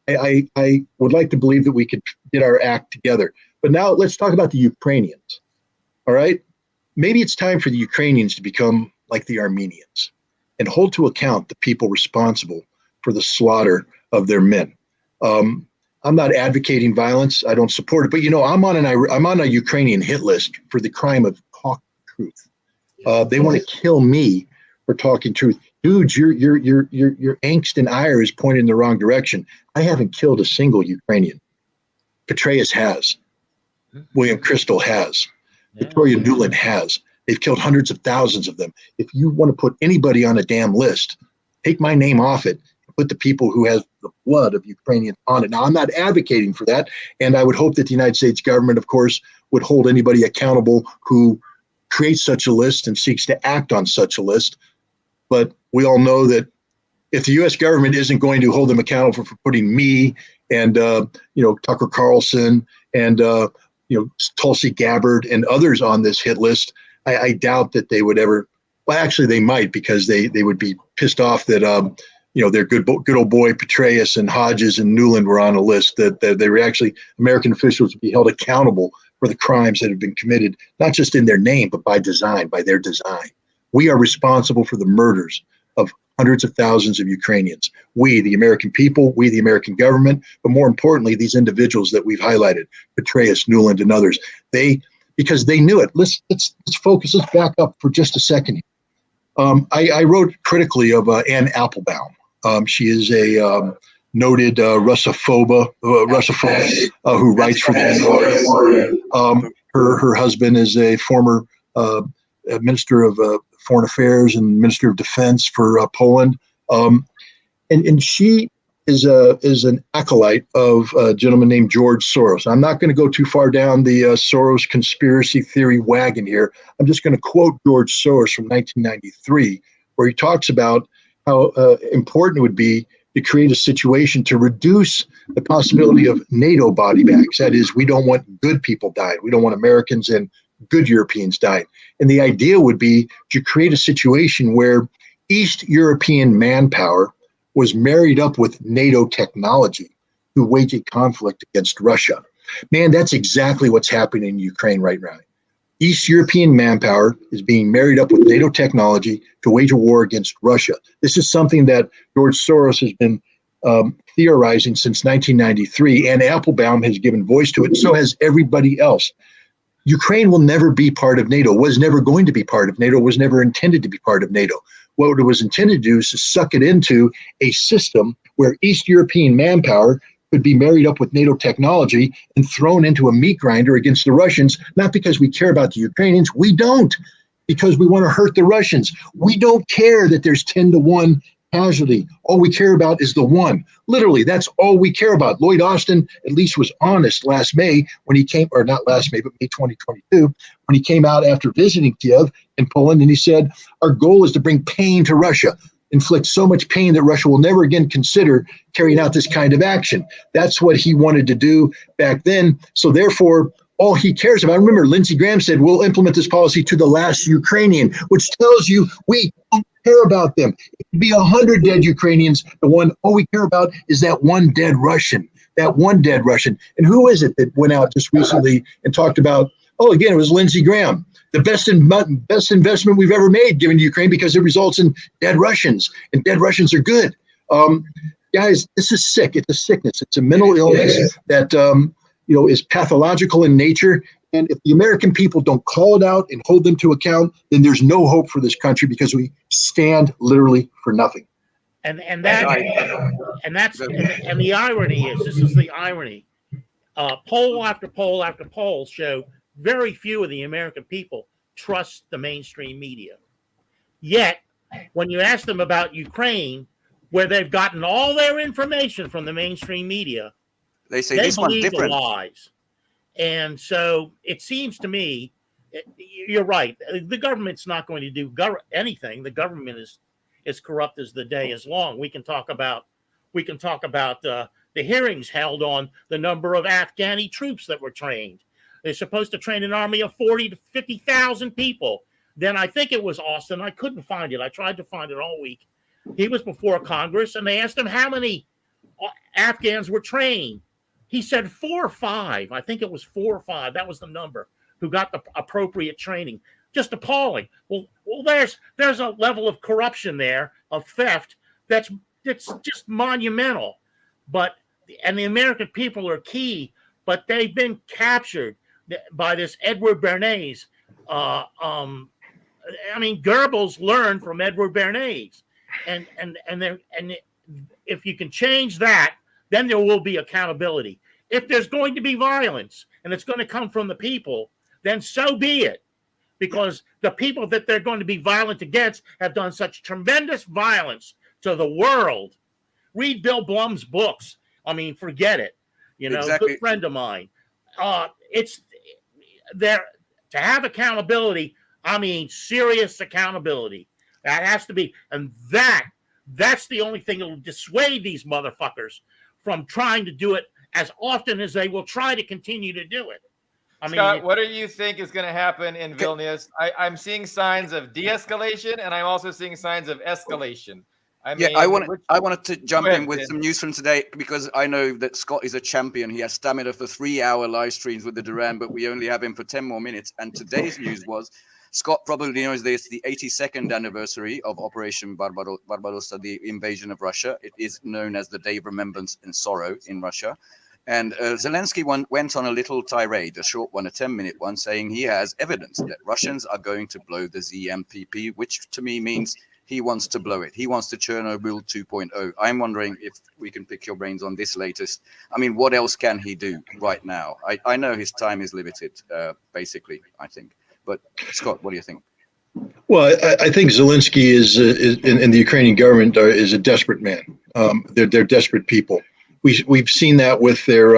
I would like to believe that we could get our act together. But now let's talk about the Ukrainians. All right? Maybe it's time for the Ukrainians to become like the Armenians and hold to account the people responsible for the slaughter of their men. I'm not advocating violence. I don't support it. But, I'm on a Ukrainian hit list for the crime of talking truth. They want to kill me for talking truth. Dude, your angst and ire is pointed in the wrong direction. I haven't killed a single Ukrainian. Petraeus has. William Crystal has. Victoria Nuland has. They've killed hundreds of thousands of them. If you want to put anybody on a damn list, take my name off it. Put the people who have the blood of Ukrainians on it. Now, I'm not advocating for that, and I would hope that the United States government, of course, would hold anybody accountable who creates such a list and seeks to act on such a list. But we all know that if the U.S. government isn't going to hold them accountable for putting me and Tucker Carlson and Tulsi Gabbard and others on this hit list, I doubt that they would ever. Well, actually, they might, because they would be pissed off that their good old boy Petraeus and Hodges and Nuland were on a list, that they were actually, American officials would be held accountable for the crimes that have been committed, not just in their name, but by design, by their design. We are responsible for the murders of hundreds of thousands of Ukrainians. We, the American people, we, the American government, but more importantly, these individuals that we've highlighted, Petraeus, Nuland, and others, because they knew it. Let's focus. Let's back up for just a second. I wrote critically of Anne Applebaum. She is a noted Russophobe who writes for the New Yorker. Her husband is a former Minister of Foreign Affairs and Minister of Defense for Poland, and she is an acolyte of a gentleman named George Soros. I'm not going to go too far down the Soros conspiracy theory wagon here. I'm just going to quote George Soros from 1993, where he talks about how important it would be to create a situation to reduce the possibility of NATO body bags. That is, we don't want good people dying. We don't want Americans and good Europeans dying. And the idea would be to create a situation where East European manpower was married up with NATO technology to wage a conflict against Russia. Man, that's exactly what's happening in Ukraine right now. East European manpower is being married up with NATO technology to wage a war against Russia. This is something that George Soros has been theorizing since 1993, and Applebaum has given voice to it. So has everybody else. Ukraine will never be part of NATO, was never going to be part of NATO, was never intended to be part of NATO. What it was intended to do is to suck it into a system where East European manpower could be married up with NATO technology and thrown into a meat grinder against the Russians, not because we care about the Ukrainians. We don't, because we want to hurt the Russians. We don't care that there's 10-to-1 casualty. All we care about is the one. Literally, that's all we care about. Lloyd Austin at least was honest last May when he came, or not last May, but May 2022, when he came out after visiting Kiev in Poland, and he said, our goal is to bring pain to Russia, inflict so much pain that Russia will never again consider carrying out this kind of action. That's what he wanted to do back then. So therefore, all he cares about. Remember, Lindsey Graham said, we'll implement this policy to the last Ukrainian, which tells you we don't care about them. It could be 100 dead Ukrainians. All we care about is that one dead Russian, And who is it that went out just recently and talked about, again, it was Lindsey Graham, the best investment we've ever made given to Ukraine because it results in dead Russians, and dead Russians are good. Guys, this is sick. It's a sickness. It's a mental illness that is pathological in nature. And if the American people don't call it out and hold them to account, then there's no hope for this country because we stand literally for nothing. And the irony is, this is the irony. Poll after poll after poll show very few of the American people trust the mainstream media. Yet, when you ask them about Ukraine, where they've gotten all their information from the mainstream media, they say this one's different. The lies. And so it seems to me, you're right. The government's not going to do anything. The government is corrupt as the day is long. We can talk about the hearings held on the number of Afghani troops that were trained. They're supposed to train an army of 40 to 50,000 people. Then I think it was Austin. I couldn't find it. I tried to find it all week. He was before Congress, and they asked him how many Afghans were trained. He said 4 or 5. I think it was 4 or 5. That was the number who got the appropriate training. Just appalling. Well, there's a level of corruption there, of theft, that's just monumental. And the American people are key, but they've been captured by this Edward Bernays. Goebbels learned from Edward Bernays, and if you can change that, then there will be accountability. If there's going to be violence and it's going to come from the people, then so be it. Because the people that they're going to be violent against have done such tremendous violence to the world. Read Bill Blum's books. Forget it. Exactly. Good friend of mine. It's there to have accountability. Serious accountability. That has to be, and that's the only thing that will dissuade these motherfuckers from trying to do it as often as they will try to continue to do it. Scott, what do you think is going to happen in Vilnius? I'm seeing signs of de-escalation, and I'm also seeing signs of escalation. I wanted to jump in with some news from today, because I know that Scott is a champion. He has stamina for 3-hour live streams with the Duran, but we only have him for 10 more minutes. And today's news was, Scott probably knows this, the 82nd anniversary of Operation Barbarossa, the invasion of Russia. It is known as the Day of Remembrance and Sorrow in Russia. And Zelensky went on a little tirade, a short one, a 10-minute one, saying he has evidence that Russians are going to blow the ZMPP, which to me means he wants to blow it. He wants to Chernobyl 2.0. I'm wondering if we can pick your brains on this latest. What else can he do right now? I know his time is limited, basically, I think. But Scott, what do you think? Well, I think Zelensky is and the Ukrainian government is a desperate man. They're desperate people. We've seen that with their,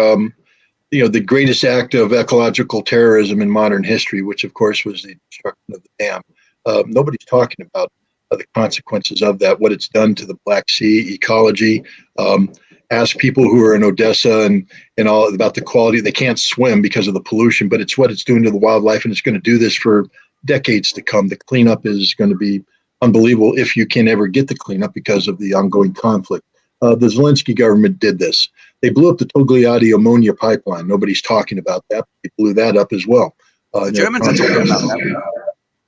the greatest act of ecological terrorism in modern history, which of course was the destruction of the dam. Nobody's talking about the consequences of that, what it's done to the Black Sea ecology. Ask people who are in Odessa and all about the quality. They can't swim because of the pollution, but it's what it's doing to the wildlife, and it's going to do this for decades to come. The cleanup is going to be unbelievable if you can ever get the cleanup because of the ongoing conflict. The Zelensky government did this. They blew up the Togliatti ammonia pipeline. Nobody's talking about that. They blew that up as well. The Germans are talking about that.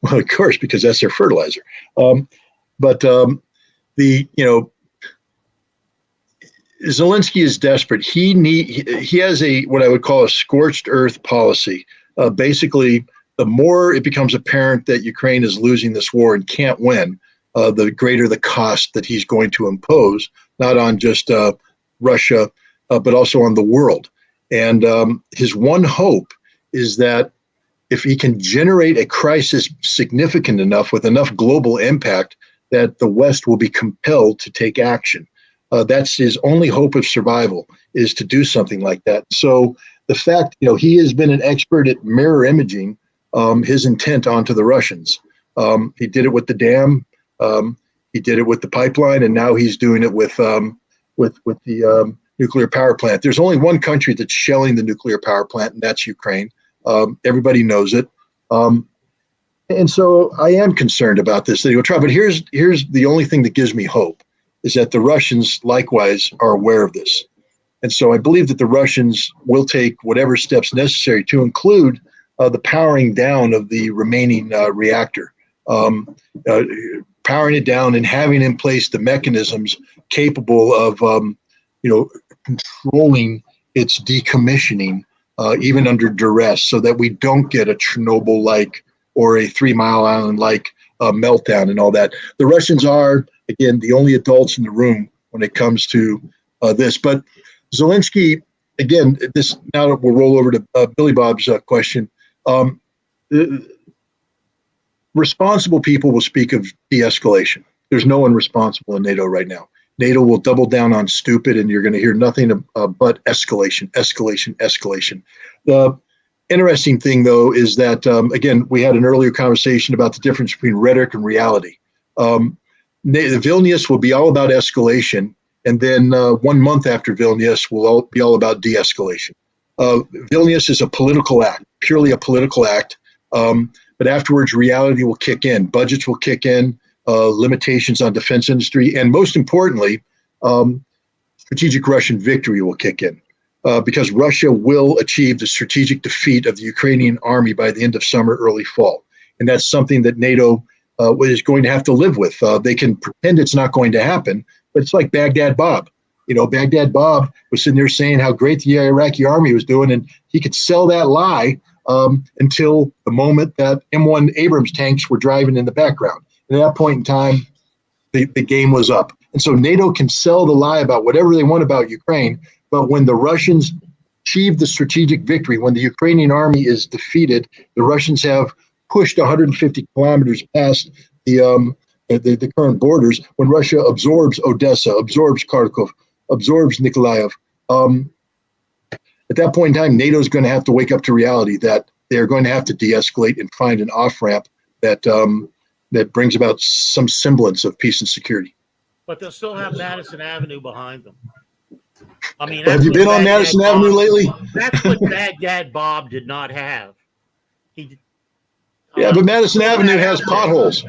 Well, of course, because that's their fertilizer. Zelensky is desperate. He has what I would call a scorched earth policy. Basically, the more it becomes apparent that Ukraine is losing this war and can't win, the greater the cost that he's going to impose, not on just Russia, but also on the world. And his one hope is that if he can generate a crisis significant enough with enough global impact that the West will be compelled to take action. That's his only hope of survival, is to do something like that. So the fact, he has been an expert at mirror imaging his intent onto the Russians. He did it with the dam. He did it with the pipeline, and now he's doing it with the nuclear power plant. There's only one country that's shelling the nuclear power plant, and that's Ukraine. Everybody knows it. And so I am concerned about this that he will try. But here's the only thing that gives me hope is that the Russians likewise are aware of this. And so I believe that the Russians will take whatever steps necessary to include the powering down of the remaining reactor, powering it down and having in place the mechanisms capable of, controlling its decommissioning, even under duress, so that we don't get a Chernobyl-like or a 3 Mile Island-like meltdown and all that. The Russians are, again, the only adults in the room when it comes to this. But Zelensky, again, now we'll roll over to Billy Bob's question. Responsible people will speak of de-escalation. There's no one responsible in NATO right now. NATO will double down on stupid, and you're going to hear nothing but escalation, escalation, escalation. The interesting thing, though, is that, again, we had an earlier conversation about the difference between rhetoric and reality. Vilnius will be all about escalation, and then 1 month after Vilnius will be all about de-escalation. Vilnius is a political act, purely a political act, but afterwards reality will kick in. Budgets will kick in, limitations on defense industry, and most importantly, strategic Russian victory will kick in. Because Russia will achieve the strategic defeat of the Ukrainian army by the end of summer, early fall. And that's something that NATO is going to have to live with. They can pretend it's not going to happen, but it's like Baghdad Bob. Baghdad Bob was sitting there saying how great the Iraqi army was doing, and he could sell that lie until the moment that M1 Abrams tanks were driving in the background. And at that point in time, the game was up. And so NATO can sell the lie about whatever they want about Ukraine, but when the Russians achieve the strategic victory, when the Ukrainian army is defeated, the Russians have pushed 150 kilometers past the current borders. When Russia absorbs Odessa, absorbs Kharkov, absorbs Nikolaev, at that point in time, NATO is going to have to wake up to reality that they're going to have to de-escalate and find an off-ramp that brings about some semblance of peace and security. But they'll still have Madison Avenue behind them. I mean, have you been on Madison Avenue lately? That's what Baghdad Bob did not have. But Madison Avenue has potholes.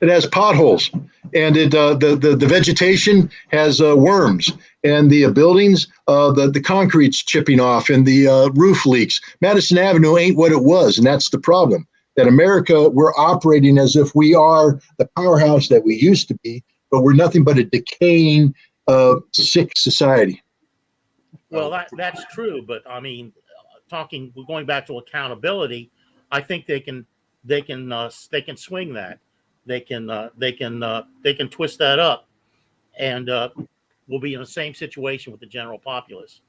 It has potholes, and the vegetation has worms, and the buildings, the concrete's chipping off, and the roof leaks. Madison Avenue ain't what it was, and that's the problem. That America, we're operating as if we are the powerhouse that we used to be, but we're nothing but a decaying, sick society. Well, that's true, but I mean, going back to accountability, I think they can swing that. They can twist that up, and we'll be in the same situation with the general populace.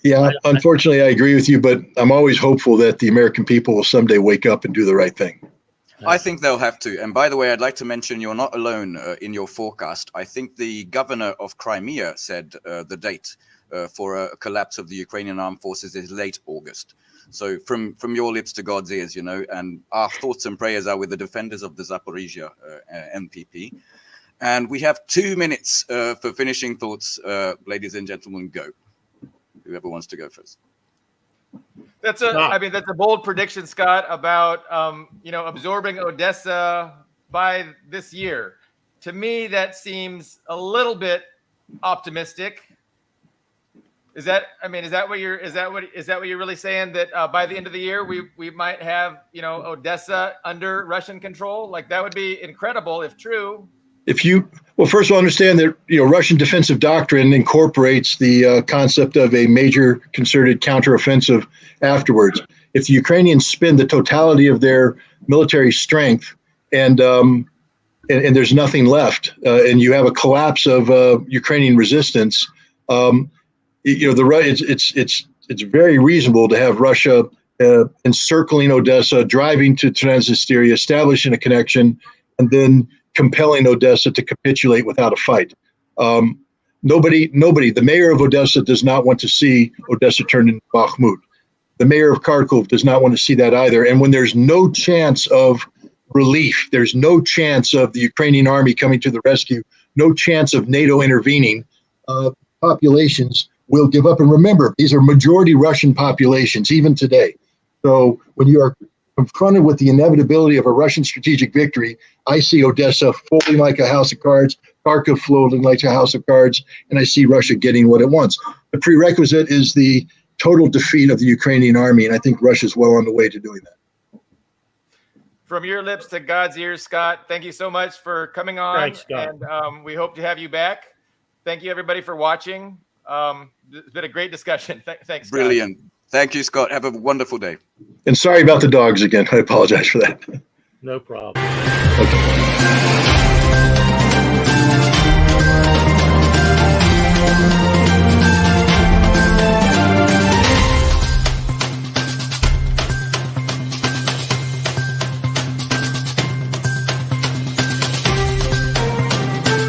Yeah, unfortunately, I agree with you, but I'm always hopeful that the American people will someday wake up and do the right thing. I think they'll have to. And by the way, I'd like to mention you're not alone in your forecast. I think the governor of Crimea said the date for a collapse of the Ukrainian armed forces is late August. So from your lips to God's ears, and our thoughts and prayers are with the defenders of the Zaporizhia MPP. And we have 2 minutes for finishing thoughts. Ladies and gentlemen, go. Whoever wants to go first. That's a bold prediction, Scott, about absorbing Odessa by this year. To me, that seems a little bit optimistic. Is that what you're really saying, that by the end of the year we might have Odessa under Russian control? Like, that would be incredible if true. First of all, understand that Russian defensive doctrine incorporates the concept of a major concerted counteroffensive afterwards. If the Ukrainians spend the totality of their military strength and there's nothing left, and you have a collapse of Ukrainian resistance, it's very reasonable to have Russia encircling Odessa, driving to Transnistria, establishing a connection, and then compelling Odessa to capitulate without a fight. Nobody, the mayor of Odessa does not want to see Odessa turned into Bakhmut. The mayor of Kharkov does not want to see that either. And when there's no chance of relief, there's no chance of the Ukrainian army coming to the rescue, no chance of NATO intervening, populations will give up. And remember, these are majority Russian populations, even today. So when you are confronted with the inevitability of a Russian strategic victory, I see Odessa folding like a house of cards, Kharkov folding like a house of cards, and I see Russia getting what it wants. The prerequisite is the total defeat of the Ukrainian army, and I think Russia's well on the way to doing that. From your lips to God's ears, Scott, thank you so much for coming on. Thanks, Scott. And we hope to have you back. Thank you, everybody, for watching. It's been a great discussion. Thanks, Scott. Brilliant. Thank you, Scott. Have a wonderful day. And sorry about the dogs again. I apologize for that. No problem. Okay.